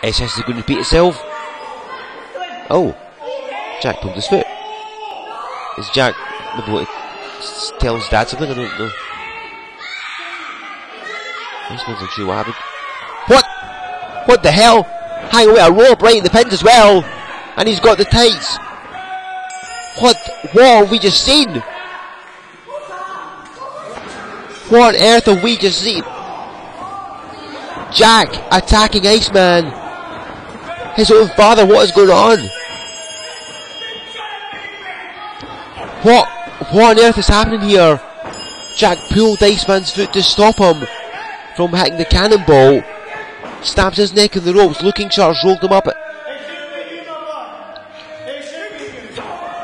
SS is going to repeat itself. Oh, Jack pulled his foot. Is Jack maybe what he tells Dad something? I don't know. I'm just not sure what happened. What the hell? Hang on with a rope right in the pins as well. And he's got the tights. What have we just seen? What on earth have we just seen? Jack attacking Iceman. His own father, what is going on? What on earth is happening here? Jack pulled Iceman's foot to stop him from hitting the cannonball. Stabs his neck in the ropes. Looking Sharks rolled him up.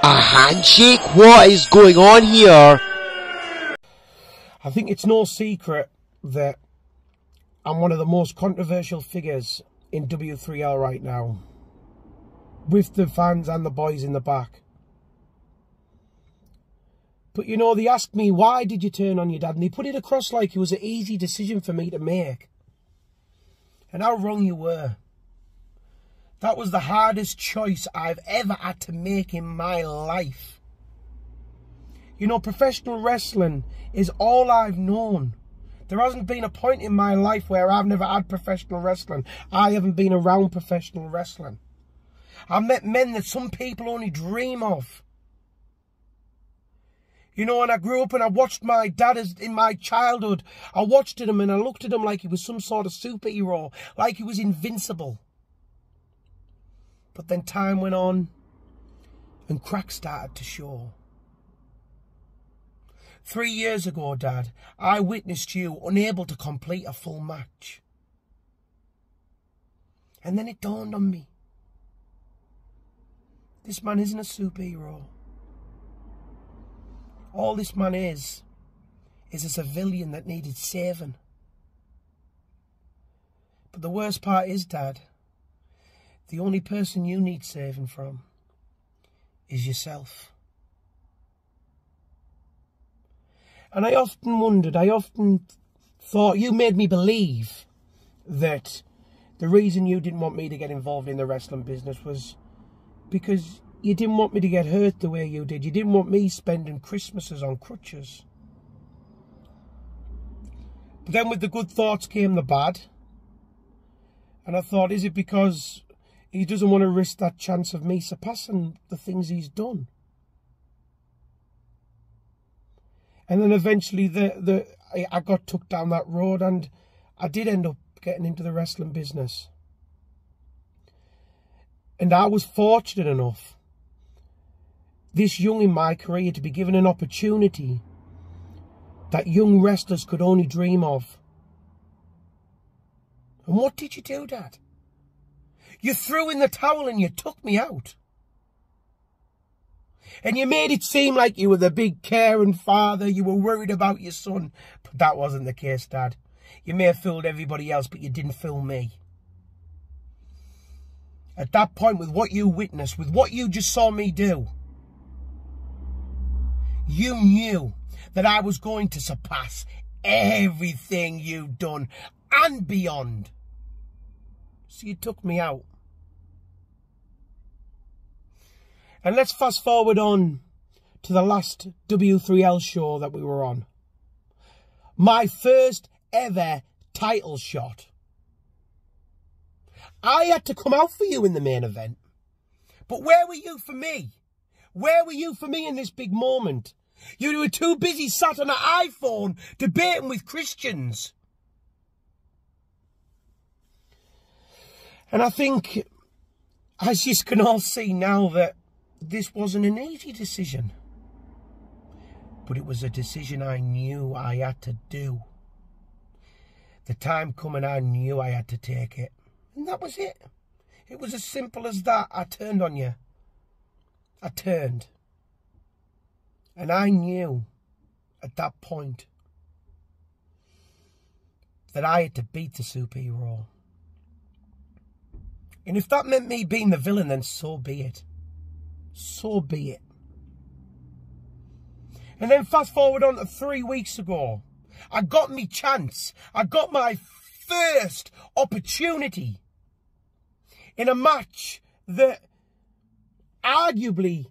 A handshake? What is going on here? I think it's no secret that I'm one of the most controversial figures in W3L right now, with the fans and the boys in the back. But you know, they asked me, why did you turn on your dad? And they put it across like it was an easy decision for me to make. And how wrong you were. That was the hardest choice I've ever had to make in my life. You know, professional wrestling is all I've known. There hasn't been a point in my life where I've never had professional wrestling. I haven't been around professional wrestling. I've met men that some people only dream of. You know, and I grew up and I watched my dad in my childhood. I watched him and I looked at him like he was some sort of superhero, like he was invincible. But then time went on and cracks started to show. 3 years ago, Dad, I witnessed you unable to complete a full match. And then it dawned on me. This man isn't a superhero. All this man is a civilian that needed saving. But the worst part is, Dad, the only person you need saving from is yourself. And I often wondered, I often thought, you made me believe that the reason you didn't want me to get involved in the wrestling business was because you didn't want me to get hurt the way you did. You didn't want me spending Christmases on crutches. But then with the good thoughts came the bad. And I thought, is it because he doesn't want to risk that chance of me surpassing the things he's done? And then eventually I got took down that road and I did end up getting into the wrestling business. And I was fortunate enough, this young in my career, to be given an opportunity that young wrestlers could only dream of. And what did you do, Dad? You threw in the towel and you took me out. And you made it seem like you were the big caring father, you were worried about your son. But that wasn't the case, Dad. You may have fooled everybody else, but you didn't fool me. At that point, with what you witnessed, with what you just saw me do, you knew that I was going to surpass everything you'd done and beyond. So you took me out. And let's fast forward on to the last W3L show that we were on. My first ever title shot. I had to come out for you in the main event. But where were you for me? Where were you for me in this big moment? You were too busy sat on an iPhone debating with Christians. And I think, as you can all see now, that this wasn't an easy decision. But it was a decision I knew I had to do. The time coming, I knew I had to take it. And that was it. It was as simple as that. I turned on you. I turned. And I knew at that point that I had to beat the superhero. And if that meant me being the villain, then so be it. So be it. And then fast forward on to 3 weeks ago. I got me chance. I got my first opportunity in a match that arguably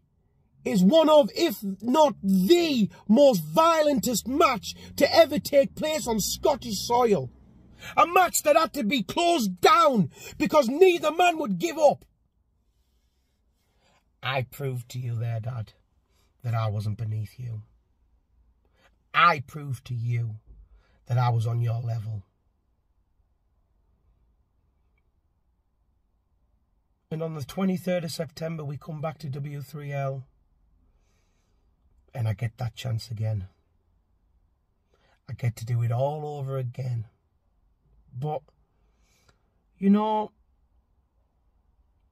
is one of, if not the most violentest match to ever take place on Scottish soil. A match that had to be closed down because neither man would give up. I proved to you there, Dad, that I wasn't beneath you. I proved to you that I was on your level. And on the 23rd of September, we come back to W3L. And I get that chance again. I get to do it all over again. But, you know,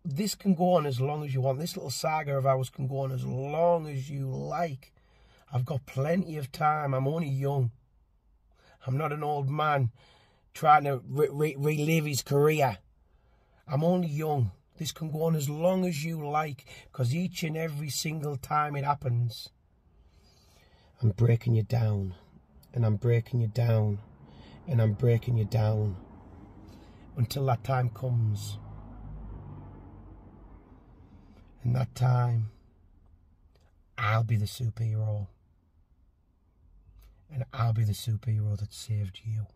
this can go on as long as you want. This little saga of ours can go on as long as you like. I've got plenty of time. I'm only young. I'm not an old man trying to relive his career. I'm only young. This can go on as long as you like, because each and every single time it happens, I'm breaking you down, and I'm breaking you down, and I'm breaking you down, until that time comes. And that time, I'll be the superhero. And I'll be the superhero that saved you.